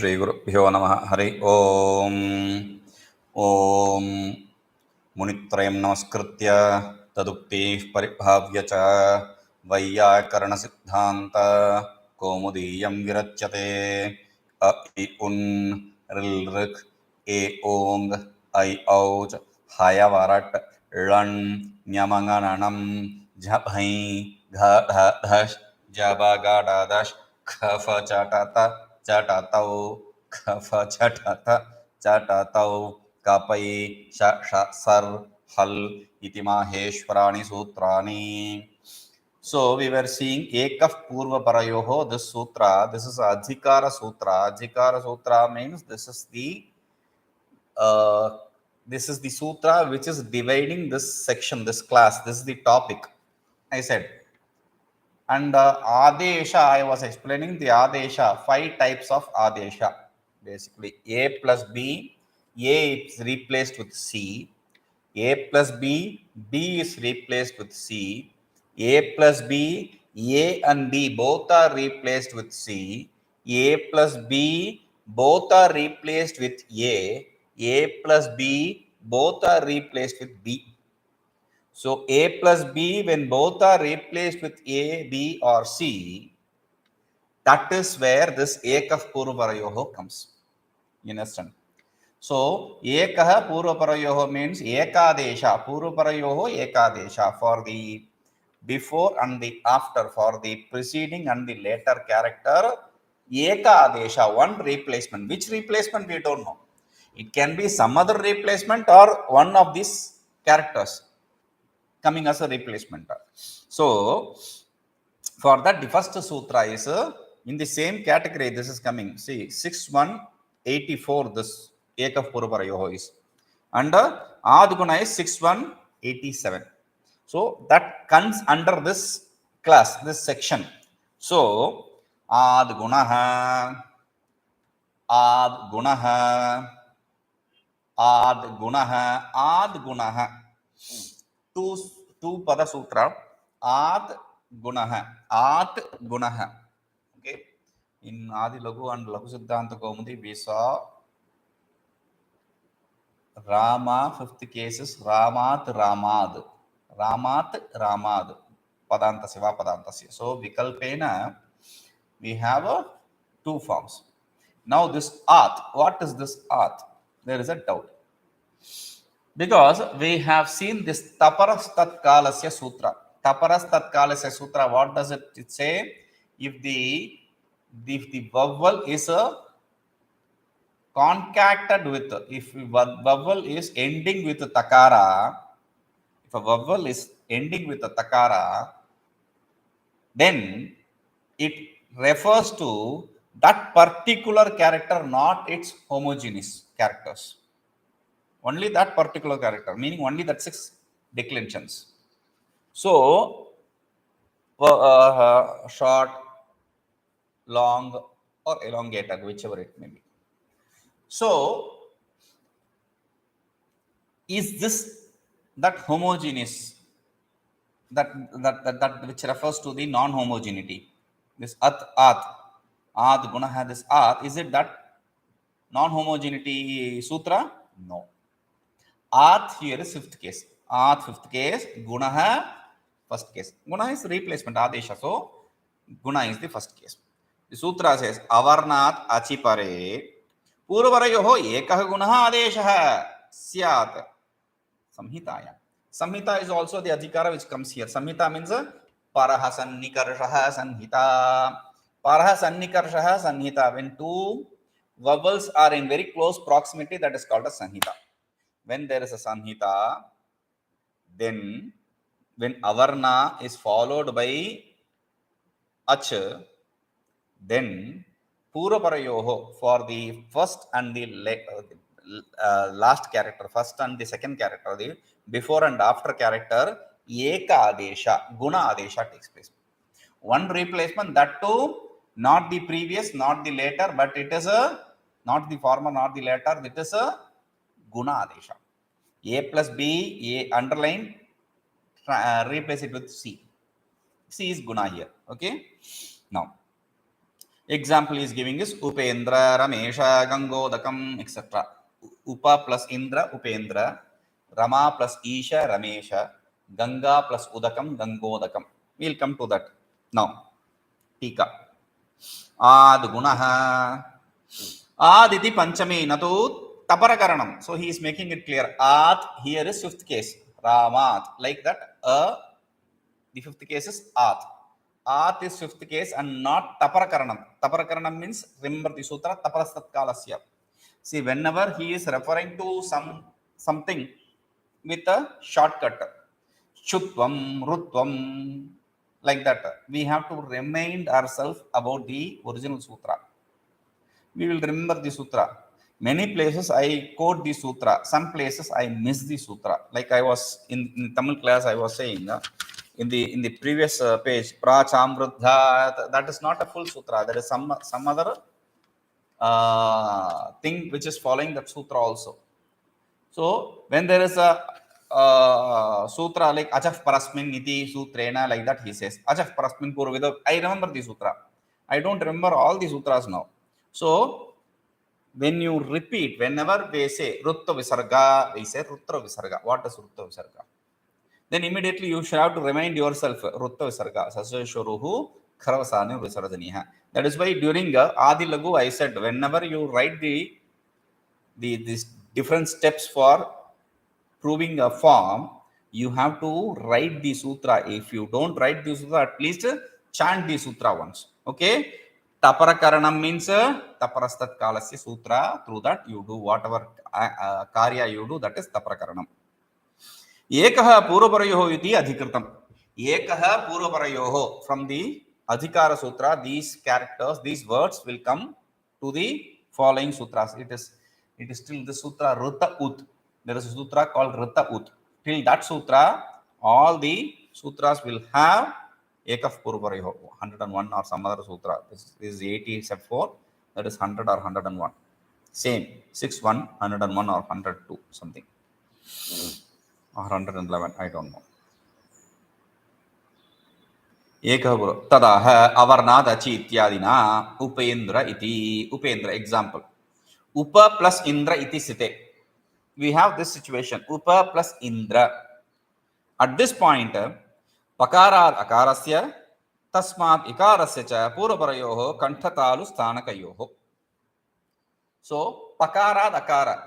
श्रीगुरुभ्यो नमः हरि ओम ओम मुनित्रयं नमस्कृत्य तदुक्तिः परिभाव्य च वैयाकरणसिद्धान्त कौमुदीयं विरच्यते अ इ उन् ऋल् ऋक् ए ओङ् ऐ औच् हयवरट् ळण् ञमङणणं झभै घ ढ धश् जबगडदश् खफ चटत चटतौ खफ चटत चटतौ कपै श सर् हल् इति माहेश्वराणि सूत्राणि. So we were seeing ekaf purva parayoho, this sutra, this is adhikara sutra. Adhikara sutra means this is the sutra which is dividing this section, this class, this is the topic I said. And adesha, I was explaining the adesha, 5 types of adesha. Basically a plus b, a is replaced with c, a plus b, b is replaced with c, a plus b, a and b both are replaced with c, a plus b both are replaced with a plus b both are replaced with b. So a plus b, when both are replaced with a, b or c, that is where this ekah purvaparayoho comes. You understand? So ekah purvaparayoho means ekadesha, purvaparayoho ekadesha, for the before and the after, for the preceding and the later character, ekadesha, one replacement. Which replacement we don't know. It can be some other replacement or one of these characters coming as a replacement. So for that, the first sutra is in the same category. This is coming. See, 6184. This ekaf purvaparayoho is, and Aadguna is 6187. So that comes under this class, this section. So Aadgunaha, Aadgunaha, Aadgunaha, Aadgunaha. Two pada sutra. Aadgunaha, Aadgunaha. Okay. In Adi Lagu and Lagu Siddhanta Kaumudi, we saw Rama, 5th cases, Ramat, Ramad. Ramat, Ramad. Padanta Siva Padantasya. So Vikalpena, we have 2 forms. Now this At, what is this At? There is a doubt. Because we have seen this Taparas Tatkalasya Sutra. Taparas Tatkalasya Sutra, what does it say? If the vowel is concacted with, if vowel is ending with takara, if a vowel is ending with a takara, then it refers to that particular character, not its homogeneous characters. Only that particular character, meaning only that 6 declensions. So, short, long, or elongated, whichever it may be. So, is this that homogeneous, that which refers to the non-homogeneity? This Aadguna, this At, is it that non-homogeneity sutra? No. At here is 5th case. At 5th case, Gunaha 1st case. Guna is replacement, Adesha. So, Guna is the 1st case. The sutra says, Avarnat Achipare Purvarayoho Ekah Gunaha Adesha Syat Samhitaya. Samhita is also the adhikara which comes here. Samhita means Paraha Sannikarshaha Sanhita. Paraha Sannikarshaha Sanhita. When 2 vowels are in very close proximity, that is called a Sanhita. When there is a Sanhita, then when Avarna is followed by Ach, then Purvaparayoho, for the first and the last character, first and the second character, the before and after character, Eka Adesha, Guna Adesha takes place. One replacement, that too, not the previous, not the later, but it is not the former, not the later, it is a Guna Adesha. A plus B, A underline, replace it with C. C is Guna here. Okay. Now, Example is giving is Upendra, Ramesha, Gangodakam, etc. Upa plus Indra, Upendra. Rama plus Isha, Ramesha. Ganga plus Udakam, Gangodakam. We'll come to that now. Tika. Aadguna-Uranrapara. Aditi Panchami Natu Taparakaranam. So he is making it clear. Ad here is fifth case. Ramat. Like that. The fifth case is At. At is fifth case and not Taparakaranam. Taparakaranam means, remember the sutra, Taparastat Kalasya. See, whenever he is referring to something with a shortcut, Shutvam, Rutvam, like that, we have to remind ourselves about the original sutra. We will remember the sutra. Many places I quote the sutra. Some places I miss the sutra. Like I was in Tamil class, I was saying in the previous page, Prachamruddha. That is not a full sutra. There is some other thing which is following that sutra also. So when there is a sutra like Achaf Parasmin Niti Sutrena, like that he says Achaf Parasmin Purvida. I remember the sutra. I don't remember all the sutras now. So when you repeat, whenever they say Rutta Visarga, we say Rutra Visarga. What is Rutta Visarga? Then immediately you should have to remind yourself Rutta Visarga, Sasashuruhu, Kharavasani Visarjaniha. That is why during Adi Lagu I said, whenever you write these different steps for proving a form, you have to write the sutra. If you don't write the sutra, at least chant the sutra once. Okay? Taparakaranam means Taparastat Kalasya Sutra. Through that, you do whatever karya you do, that is Taparakaranam. Ekaha Purvaparayoho iti Adhikritam. Ekaha Purvaparayoho. From the Adhikara Sutra, these characters, these words will come to the following sutras. It is still the sutra Ruta Ut. There is a sutra called Ruta Ut. Till that sutra, all the sutras will have Ekaf Purvaparayoho, 101 or some other sutra. This is 80 except 4. That is 100 or 101. Same. 61, 101 or 102 something. Or 111, I don't know. Ekah Tadaha Avarnadachi Ityadina Upendra iti. Upendra, example. Upa plus Indra iti site. We have this situation. Upa plus Indra. At this point, Pakarad Akarasya Tasmat Ikarasya cha Purvaparayoho Kanthatalu Sthanakayoho. So, Pakarad Akara.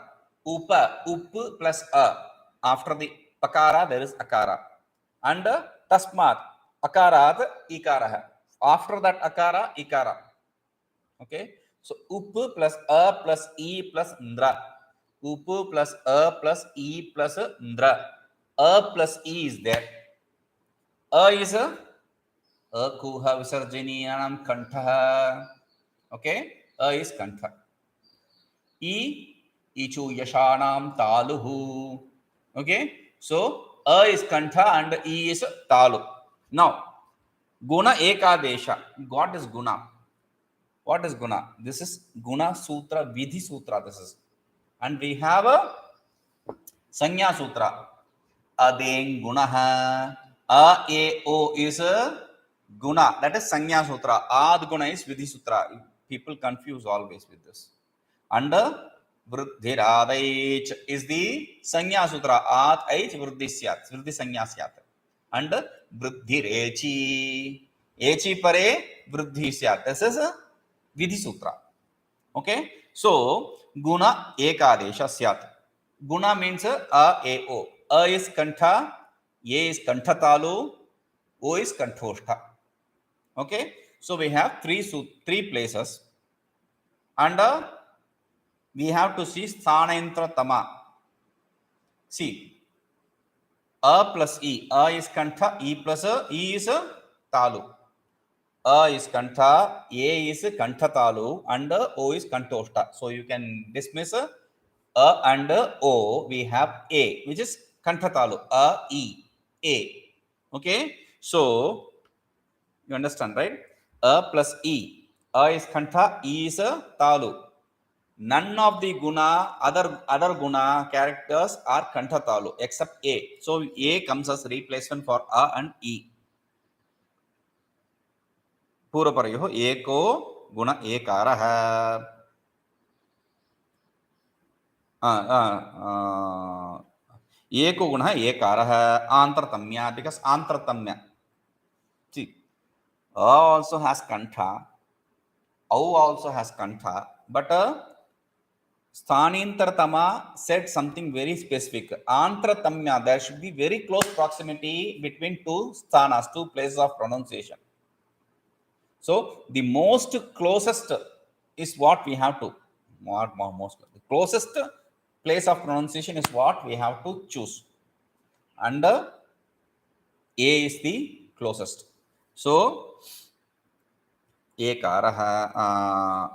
Upa, up plus a. After the Pakara, there is Akara. And Tasmat, Akarad, Ikara. After that Akara, Ikara. Okay. So, up plus a plus e plus ndra. Up plus a plus e plus ndra. A plus e is there. A is a kuha visarjaniyanam kantha. Okay. A is kantha. Ichu yashanam taluhu. Okay. So, A is kantha and E is talu. Now, Guna Ekadesha. What is Guna? What is Guna? This is Guna Sutra, Vidhi Sutra. This is. And we have a Sanya Sutra. Adeng Gunaha. A, E, O is a Guna. That is Sanya Sutra. Aadguna is Vidhi Sutra. People confuse always with this. And Vruddhiradaich is the Sanya Sutra. At Aich Vruddhi Syat. Vruddhi Sanya Syat. And Vruddhirechi. Echi Pare Vruddhi Syat. This is a Vidhi Sutra. Okay. So, Guna Ekadesha Syat. Guna means A, E, O. A is Kantha. A is Kanthatalu. O is Kanthoshtha. Okay. So, we have three places. And we have to see Sthanentra Tama. See, A plus E. A is Kantha, E plus E is Talu. A is Kantha, A is Kantha Talu, and O is Kantoshta. So you can dismiss A and O. We have A, which is Kantha Talu. A, E, A. Okay. So you understand, right? A plus E. A is Kantha, E is Talu. None of the guna, other guna characters are Kanthatalu except A. So A comes as replacement for A and E. Purvaparayoho Eko गुण एकारः एको गुणः एकारः आन्तरतम्या because आन्तरतम्या see also has kantha also has kantha but Sthanintartama said something very specific. Antratamya, there should be very close proximity between two sthanas, two places of pronunciation. So the most closest is what we have to, the closest place of pronunciation is what we have to choose. And A is the closest. So, Ekarah,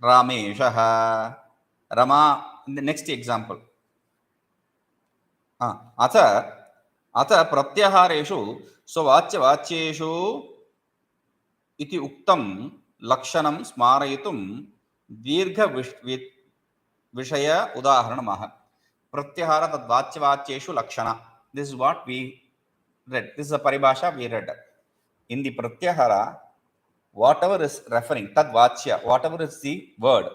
Rameshah, Rama, the next example. अथ अथ प्रत्याहारेषु स्ववाच्यवाच्येषु इति उक्तं लक्षणं स्मारयितुं दीर्घविषय उदाहरणमः प्रत्याहार तद्वाच्यवाच्येषु लक्षण this is what we read, this is a paribhasha we read. In the pratyahara, whatever is referring tadvachya, whatever is the word,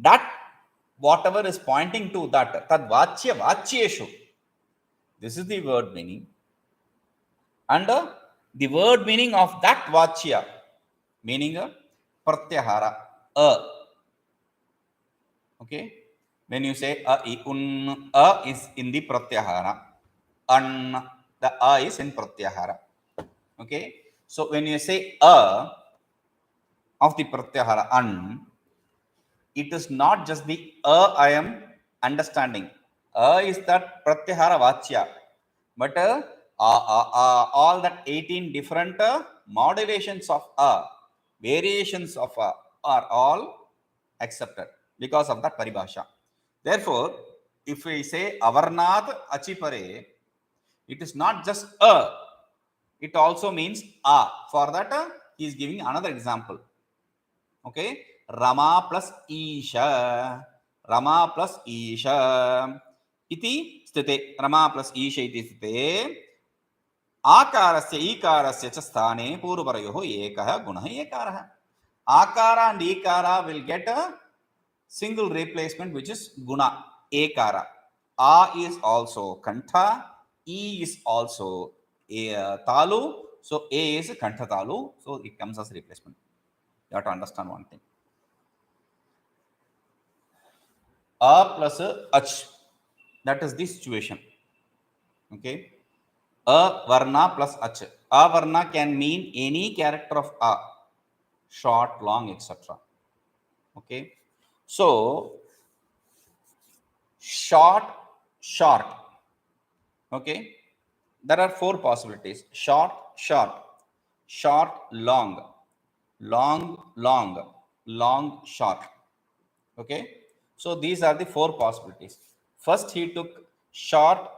that whatever is pointing to that tadvachya vachyeshu, this is the word meaning, and the word meaning of that vachya meaning pratyahara okay. When you say a is in the pratyahara, an, the a is in pratyahara, okay. So when you say a of the pratyahara an, it is not just the a I am understanding. A is that pratyahara vachya, but all that 18 different modulations of a, variations of a are all accepted because of that paribhasha. Therefore, if we say avarnat achipare, it is not just a, it also means a. For that, he is giving another example. Okay, Rama plus Isha, Rama plus Isha iti sthite, Rama plus Isha iti sthite आकारस्य ईकारस्य च स्थाने पूर्वपरयोः एकः गुणः एकारः. Akara and ikara will get a single replacement which is guna ekara. A is also kantha, E is also talu, so A is kantha talu, so it comes as replacement. You have to understand one thing. A plus ach, that is the situation. Okay, a varna plus ach. A varna can mean any character of a, short, long, etc. Okay, so short, okay, there are four possibilities: short, long, long, short. Okay, so these are the four possibilities. First he took short,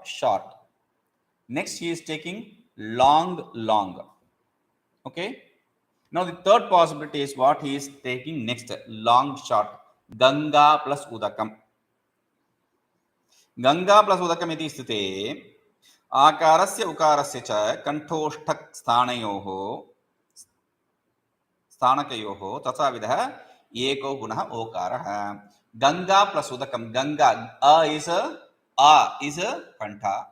next he is taking long. Okay, now the third possibility is what he is taking next, long, short. Ganga plus udakam. Ganga plus udakam iti sthite आकारस्य उकारस्य च कंठोष्ठक स्थानकयोः तथाविधः एको गुणः ओकारः. Ganga plus उदकम. Ganga, a is kantha,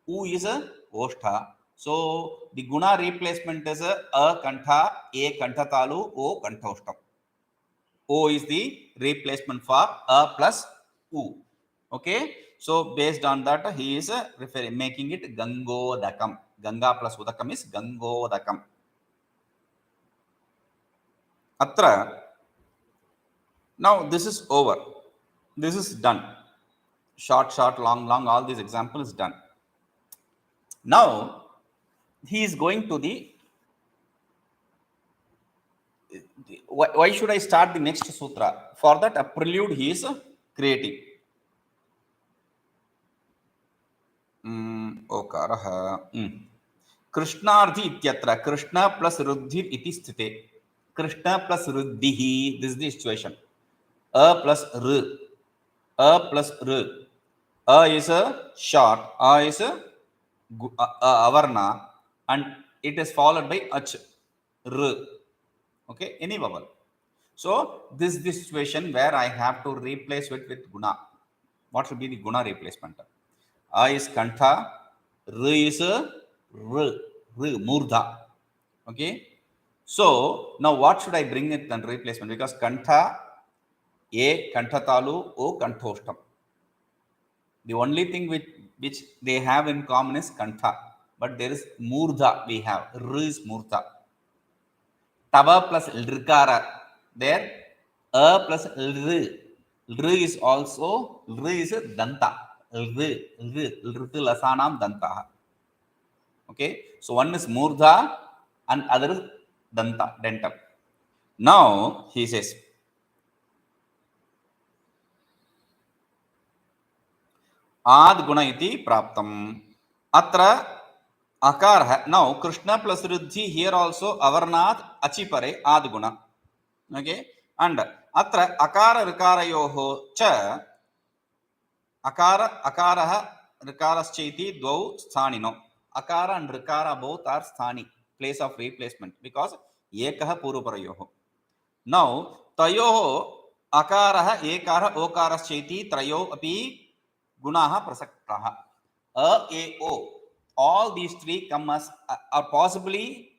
u is oshtha, so the guna replacement is a kantha, a kantha talu, o kanthostham. O is the replacement for a plus u. Okay, so based on that he is making it gangodakam. Ganga plus udakam is gangodakam. Atra, now this is over, this is done. Short, long, all these examples is done. Now he is going to the why should I start the next sutra? For that, a prelude he is creating. ओकारः कृष्णार्थी इत्यत्र Krishna plus रुद्धिर इति स्थिते. Krishna plus रुद्धिः, this is the situation. A plus r, a is a short, a is a avarna, and it is followed by ach, r. Okay, any vowel. So this is the situation where I have to replace it with guna. What should be the guna replacement? A is kantha, r is murdha. Okay, so now what should I bring it and replacement? Because kantha, a kanthatalu, o kanthostam. The only thing which they have in common is kantha, but there is murdha. We have r is murdha. Tava plus lrikara. There, a plus lr. Lr is also, lr is danta. Lr lasanam danta. Okay, so one is murdha and other is danta, dental. Now he says, Aadguna iti praptam. Atra akarah. Now Krishna plus Ruddhi here also avarnath achipare Aadguna. Okay, and atra akara rikarayoho cha akara akarah rikarascheti dvau sthanino. Akara and rikara both are sthani, place of replacement, because ekah puruparayoho. Now tayoho akarah ekarah okarashcheti trayo api gunaha prasaktaha. A, o, all these three come as are possibly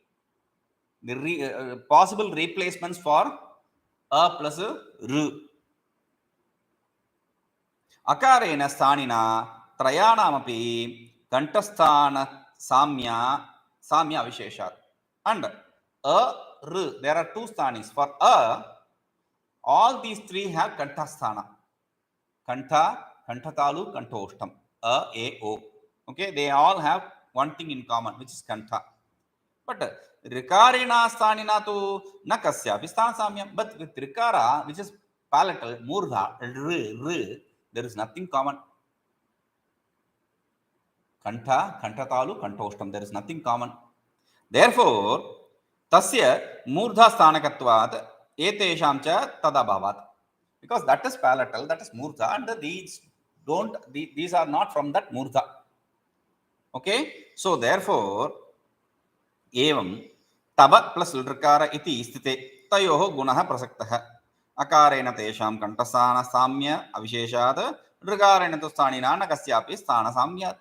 the possible replacements for a plus r. Akarena sthanina trayanamapi kantasthana samya avisheshat. And a, r, there are two sthanis. For a, all these three have kantasthana. Kantha, kanthatalu, kanthostam. A, o. Okay, they all have one thing in common, which is kantha. But rikarena sthanina tu na kasyapi sthana samyam. But with rikara, which is palatal, murdha, r, there is nothing common. Kantha, kanthatalu, kanthostam. There is nothing common. Therefore, tasya murdha sthanakatvat etesham cha tadabhavat. Because that is palatal, that is murdha, and these are not from that murdha. Okay, so therefore evam tava plus lrikara iti sthite tayoho gunaha prasaktah. Akarena tesham kantasthana samya avisheshat lrikarena tu sthanina na kasyapi sthana samyam.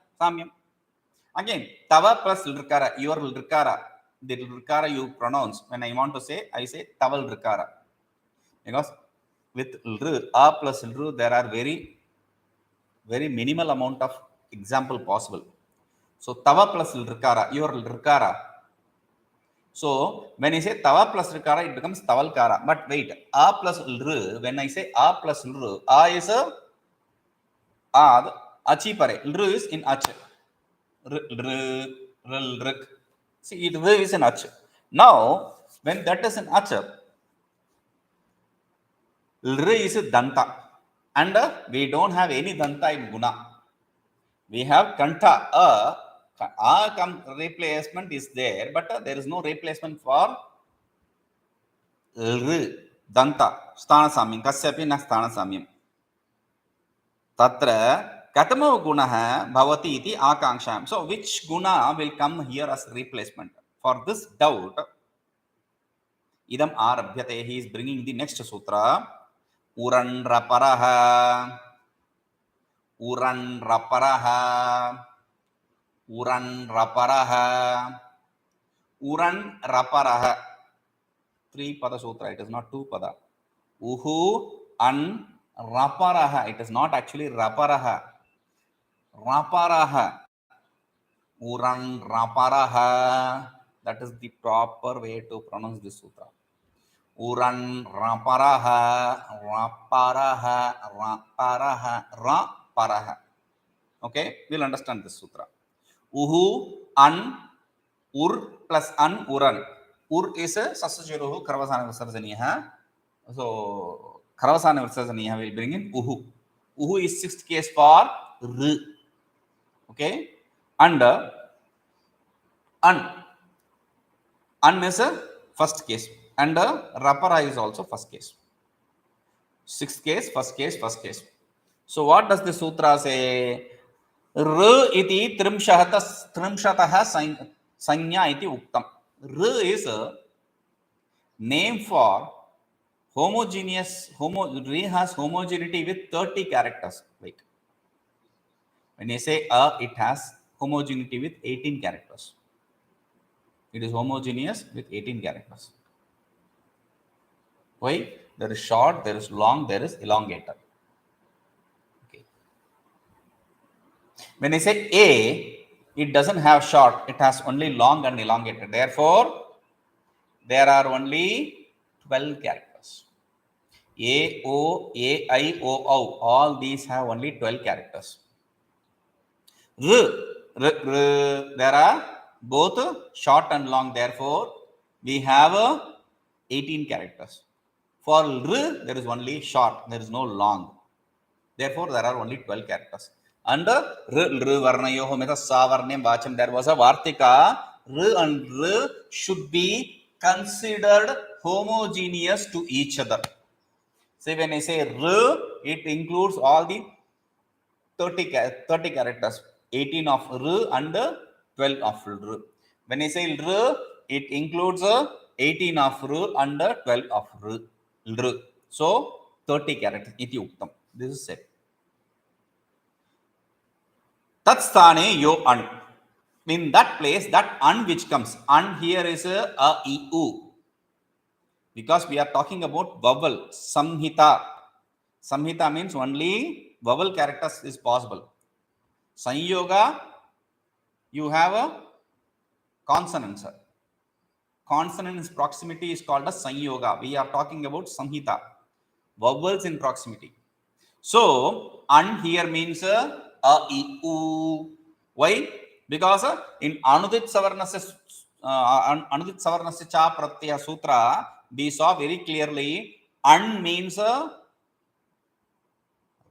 Again, tava plus lrikara, your lrikara, the lrikara you pronounce. When I want to say, I say taval lrikara, because with lr, a plus lr, there are very minimal amount of example possible. So tava plus lrikara, your lrikara. So when I say tava plus lrikara, it becomes tavalkara. But wait, a plus lr, when I say a plus lr, a is a ad, achipare. Lr is in ach. See, it is in ach. Now, when that is in ach, lr is danta, and we don't have any danta in guna. We have kantha, a replacement is there, but there is no replacement for lr, danta, sthana samyam, kasyapi na sthana samyam. Tatra katamo gunaha bhavati iti akanksha. So which guna will come here as replacement? For this doubt, idam arabhyate, he is bringing the next sutra. Uranraparaha, Uranraparaha, Uranraparaha, Uranraparaha. 3 pada sutra, it is not 2 pada. Uhu an raparaha, it is not actually raparaha. Raparaha, Uranraparaha, that is the proper way to pronounce this sutra. Uranraparaha, raparaha, raparaha, raparaha. Okay, we'll understand this sutra. Uhu an ur plus an uran. Ur is a sasachiruhu karavasana visarjaniya. So karavasana visarjaniya will bring in uhu. Uhu is 6th case for r. Okay, and an is a first case, and rapara is also first case. 6th case, first case, first case. So what does the sutra say? R iti trimshatah sanya iti uktam. R is name for homogeneous, re has homogeneity with 30 characters. Like when you say it has homogeneity with 18 characters. It is homogeneous with 18 characters. Why? There is short, there is long, there is elongated. Okay. When I say A, it doesn't have short, it has only long and elongated. Therefore, there are only 12 characters. A, O, A, I, O, O. All these have only 12 characters. R, there are both short and long. Therefore, we have 18 characters. For R, there is only short. There is no long. Therefore, there are only 12 characters. And R, Varnayoho, Meta Savarnam Vacham, there was a Vartika. R and R should be considered homogeneous to each other. See, when I say R, it includes all the 30 characters, 18 of R and 12 of R. When I say R, it includes 18 of R and 12 of R. So, 30 characters. Iti uktam. This is said. Tat sthane yo an. In that place, that an which comes. An here is a I, U. Because we are talking about vowel, samhita. Samhita means only vowel characters is possible. Sanyoga, you have a consonants. Consonants proximity is called as sanyoga. We are talking about samhita, vowels in proximity. So, an here means a, I, U. Why? Because in Anudit Savarnasya Cha Pratyaya Sutra, we saw very clearly an means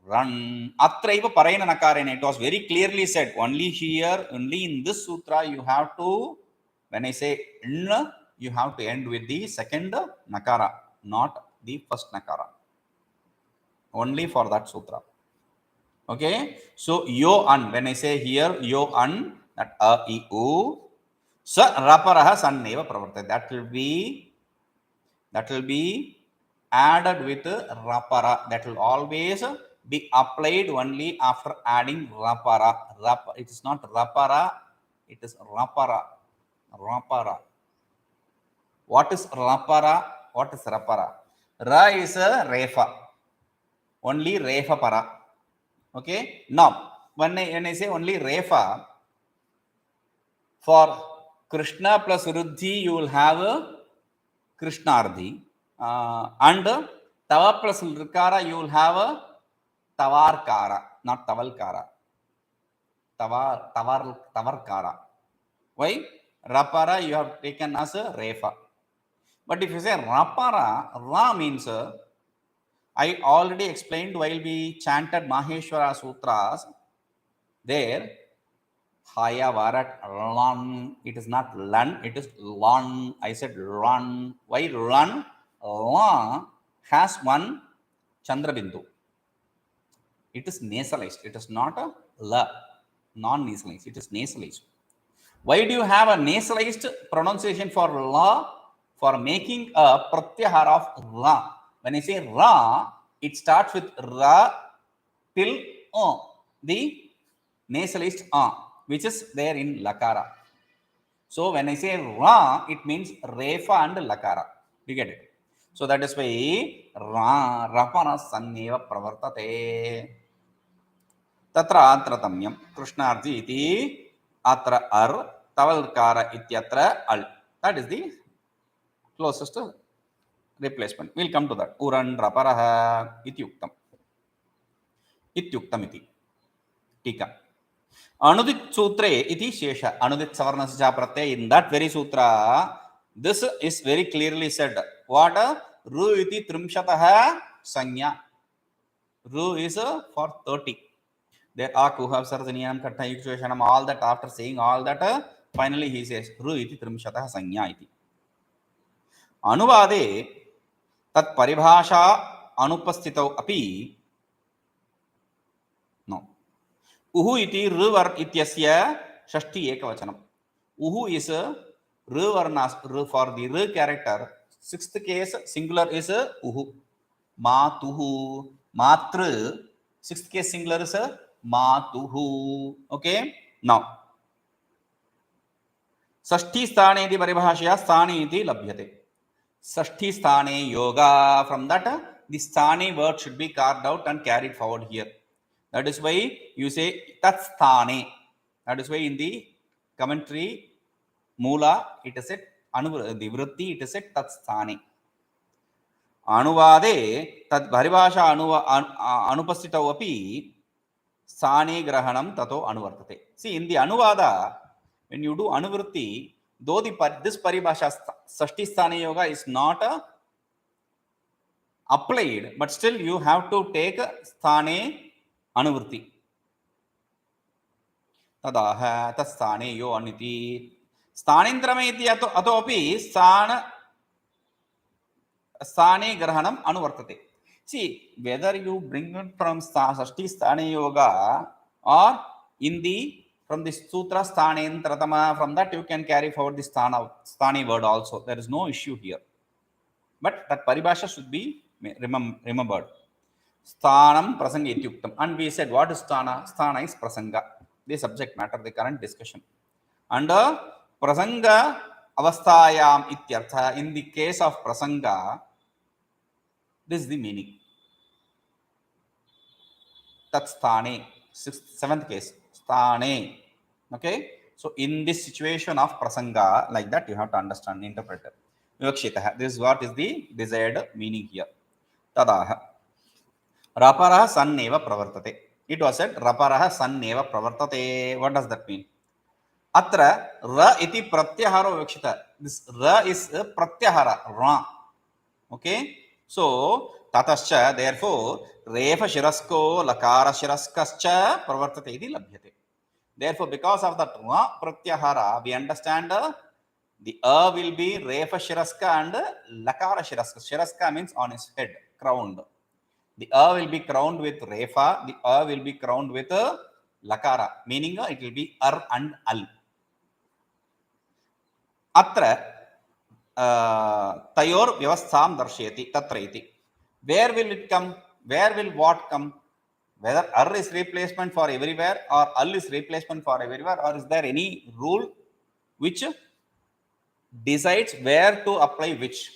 run. Atraiva Parayana Nakarena. It was very clearly said. Only here, only in this sutra, you have to, when I say n, you have to end with the second nakara, not the first nakara. Only for that sutra. Okay. So yo an. When I say here yo an, that a I u sa raparaha sanneva pravartate. That will be added with rapara. That will always be applied only after adding rapara. It is not rapara, it is rapara. Rapara. What is rapara? What is rapara? Ra is a refa. Only refa para. Okay. Now, when I say only refa, for Krishna plus Ruddhi, you will have a Krishnardi. And Tava plus Rikara, you will have a Tavarkara, not Tavalkara. Tavarkara. Why? Rapara you have taken as a Refa. But if you say Rapara, Ra means, I already explained while we chanted Maheshwara Sutras, there, Haya Varat Lan, it is not Lan, it is Lan. I said Run. Why Run? La has one Chandrabindu. It is nasalized. It is not a La, non-nasalized. It is nasalized. Why do you have a nasalized pronunciation for La? For making a pratyahara of Ra. When I say Ra, it starts with Ra till the nasalized which is there in Lakara. So when I say Ra, it means Refa and Lakara. You get it? So that is why Ra, Rapana Sanneva Pravartate. Tatra Atratamyam, Krishnarji iti Atra Ar, Tavalkara ityatra Al. That is the closest replacement. We'll come to that. Uranrapara ityuktam. Ityuktam iti. Tika. Anudit Sutre iti Shesha. Anudit Savarnasya Pratyaya. In that very sutra, this is very clearly said. What? Ru iti trimshataha sanya. Ru is for 30. There are Kuhav Sarjaniyam Katta Yukshashanam, all that. After saying all that, finally he says Ru iti trimshataha sanya iti. Anuvade tat paribhasha anupastitau api. No. Uhu iti ruvar ityasya shashti ekavachanam. Uhu is a ruvarnas for the r character. Sixth case singular is uhu. Matuhu. Matra. Sixth case singular is matuhu. Okay. Now, षष्ठी स्थाने इति परिभाषया स्थाने इति लभ्यते. षष्ठी स्थाने yoga. From that, the sthane word should be carved out and carried forward here. That is why you say tat sthane. That is why in the commentary Moola it is said the vritti it is said tat sthane. Anuvade tat paribhasha anupastitau api sthane grahanam tato anuvartate. See, in the anuvada, when you do anuvritti, though this paribhasha sashti sthane yoga is not applied, but still you have to take sthane anuvritti. Tadaha tat sthane yo aniti sthanendrame iti ato api sthane grahanam anuvartate. See, whether you bring it from sashti sthane yoga or in the from the sutra sthanentratama, from that you can carry forward the sthane word also. There is no issue here. But that paribhasha should be remembered. Sthanam prasanga ityuktam. And we said, what is sthana? Sthana is prasanga. The subject matter, the current discussion. And prasanga avasthayam ityartha. In the case of prasanga, this is the meaning. Tat sthane. Seventh case. Sthane. Okay. So in this situation of prasanga, like that, you have to understand, interpret it. Vivakshitah. This is what is the desired meaning here. Tadaha. Raparaha sanneva pravartate. It was said, Raparaha sanneva pravartate. What does that mean? Atra ra iti pratyaharo vivakshita. This ra is a pratyahara. Ra. Okay. So, tatascha, therefore, refa shirasko lakara shiraskascha pravartate iti labhyate. Therefore, because of that ra pratyahara, we understand the will be refa shiraska and lakara shiraska. Shiraska means on his head, crowned. The will be crowned with refa, the will be crowned with lakara, meaning it will be and al. Atra tayor vyavastham darshayati tatra iti. Where will it come? Where will what come? Whether is replacement for everywhere or al is replacement for everywhere, or is there any rule which decides where to apply which?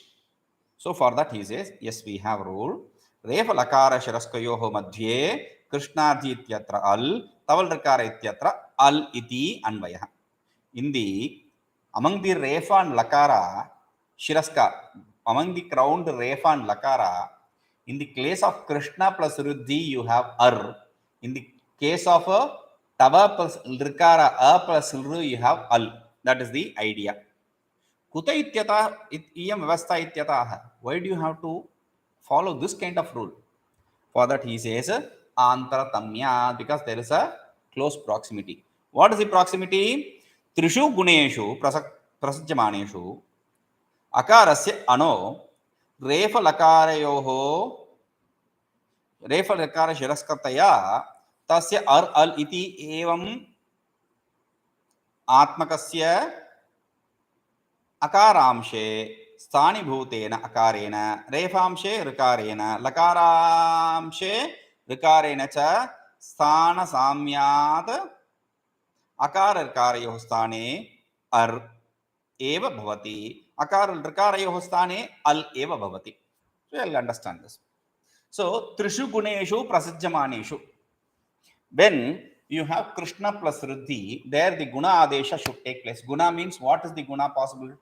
So for that he says, yes, we have rule. Refa lakara shiraskayoho madhye krishnadhi ityatra al taval rakara ityatra al iti anvayah. In the among the refa and lakara shiraska, among the crowned refa and lakara, in the case of krishna plus ruddhi you have ar. In the case of tava plus rikara plus ru you have al. That is the idea. Kuta ityata iyam vyavastha ityataha. Why do you have to follow this kind of rule? For that he says antaratamya, because there is a close proximity. What is the proximity? Trishu guneshu prasajyamaneshu akarasya ano refa lakarayoho refa lakara shiraskataya tasya ar al iti evam atmakasya akaramshe sthanibhutena akarena refamshe rikarena lakaramshe rikarena cha sthana samyat akara rikarayoh sthane ar eva bhavati akara rikarayoh sthane al eva bhavati. So you'll understand this. So trishu guneshu prasajyamaneshu, when you have krishna plus ruddhi, there the guna adesha should take place. Guna means, what is the guna possible?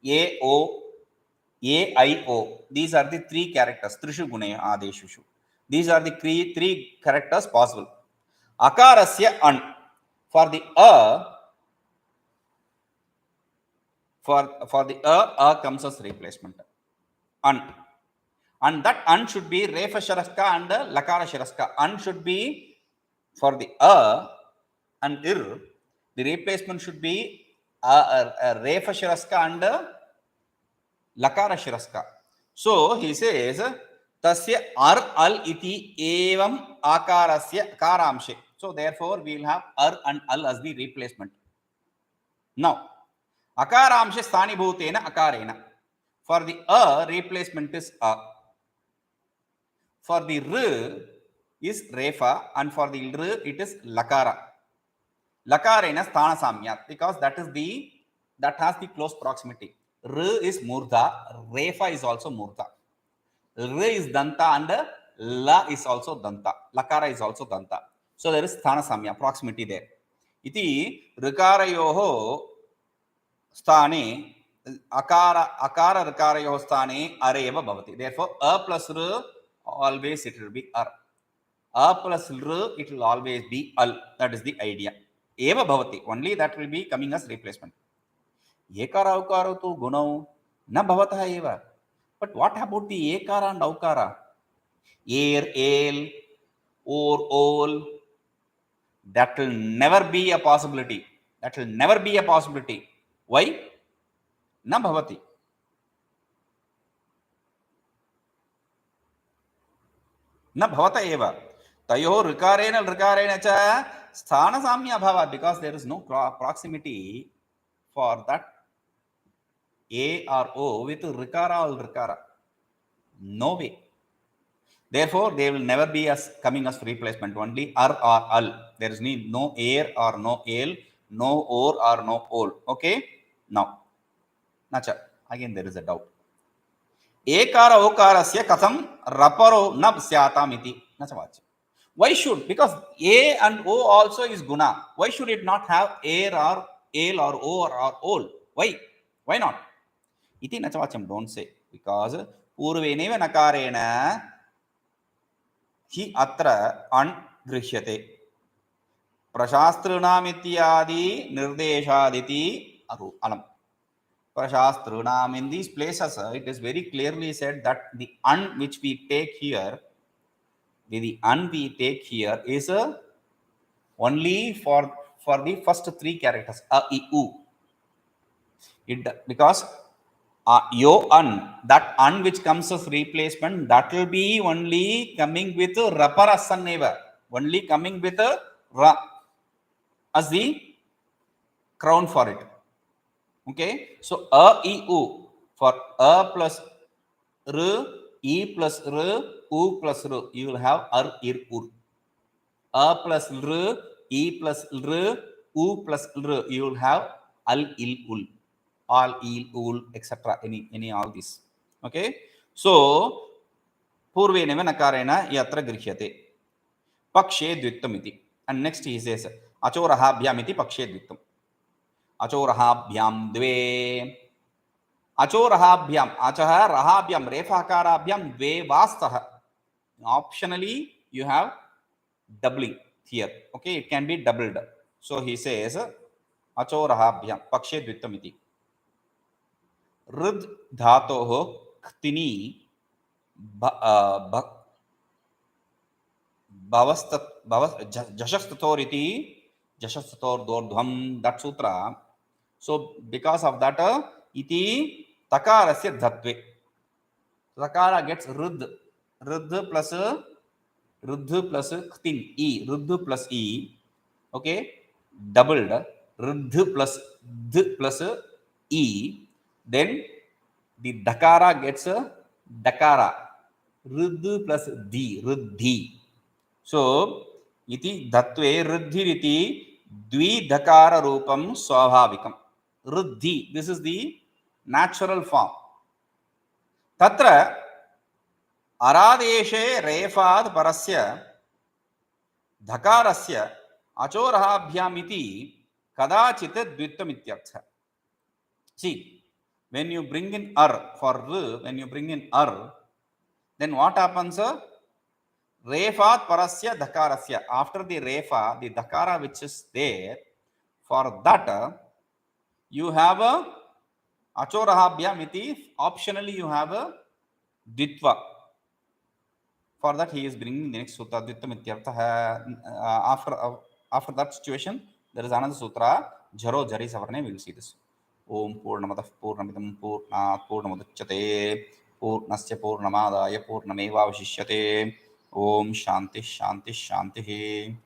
A, O, A, I, O. These are the three characters. Trishu gune adeshu. These are the three characters possible. Akarasya an. For the for the comes as replacement. An. And that an should be refa shiraska and lakara shiraska. An should be for the and ir. The replacement should be refa shiraska and lakara shiraska. So he says tasya ar al iti evam akarasya karamshe. So therefore we will have ar and al as the replacement. Now akaramshe sthanibhutena akarena. For the a, replacement is a. For the r is refa, and for the r it is lakara. Lakara in a sthana samya, because that has the close proximity. R is murdha, refa is also murdha. R is danta and la is also danta. Lakara is also danta. So there is sthana samya, proximity there. Iti rikarayoho sthane akara rikarayoho sthane are eva bhavati. Therefore a plus r, always it will be r. A plus r, it will always be al. That is the idea. Eva bhavati, only that will be coming as replacement. Ekara aukara tu gunau na bhavatah eva. But what about the ekara and aukara? Air, ale, or, all, that will never be a possibility. That will never be a possibility. Why? Na bhavati. Na bhavata eva. Tayoh rikarena cha sthana samya bhava, because there is no proximity for that a or o with rikara or rikara. No way. Therefore, they will never be as coming as replacement. Only ar or al. There is no air or no ale, no or no ol. Okay. Now, nacha. Again, there is a doubt. Ekara okarasya katham raparo nab syatam iti. Nacha vacha. Why should? Because a and o also is guna. Why should it not have air or ale or o or ol? Why? Why not? Iti nacha vacham. Don't say. Because purveneva nakarena hi atra an grishyate. Prashastranam ityadi nirdeshaditi alam. Prashastranam, in these places, it is very clearly said that the an which we take here, is only for the first three characters, a, I, u. Because yo an, that an which comes as replacement, that will be only coming with raparasan neva, only coming with ra as the crown for it. Okay, so a, I, u, for a plus r, e plus r, u plus r, you will have ar, ir, ur. A plus r, e plus r, u plus r, you will have al, il, ul, all, il, ul, etc. Any all this. Okay, so purveneva nakarena yatra grishyate pakshe dvittam iti. And next he says achorahabhyam iti pakshe dvittam. Achorahabhyam dve. Achorahabhyam, achaha rahabhyam, refakarabhyam dve vastah. Optionally you have doubling here. Okay, it can be doubled. So he says achorahabhyam pakshe dvittam iti. Rud dhatoh ktini jashastator iti jashastator dordhvam, that sutra. So because of that iti takarasya dhatve. Takara gets rudh plus ktin, e, rudh plus e. Okay, doubled, rudh plus d plus e. Then the dakara gets dakara, rudh plus d, ruddhi. So iti dhatve ruddhiriti dvi dakara rupam swabhavikam. Ruddhi, this is the natural form. Tatra aradeshe refad parasya dhakarasya achorahabhyam iti kadachit dvittam ityartha. See, when you bring in ar for r, when you bring in ar, then what happens? Refat parasya dhakarasya. After the refa, the dhakara which is there, for that you have a achorahabhyam iti. Optionally you have a ditva. For that he is bringing the next sutra dvittam ityartha. After that situation, there is another sutra jaro jari savarne. We will see this. Om purnamadah purnamidam purnat purnamudachyate purnasya purnamadaya purnamevavashishyate. Om shanti shanti shanti.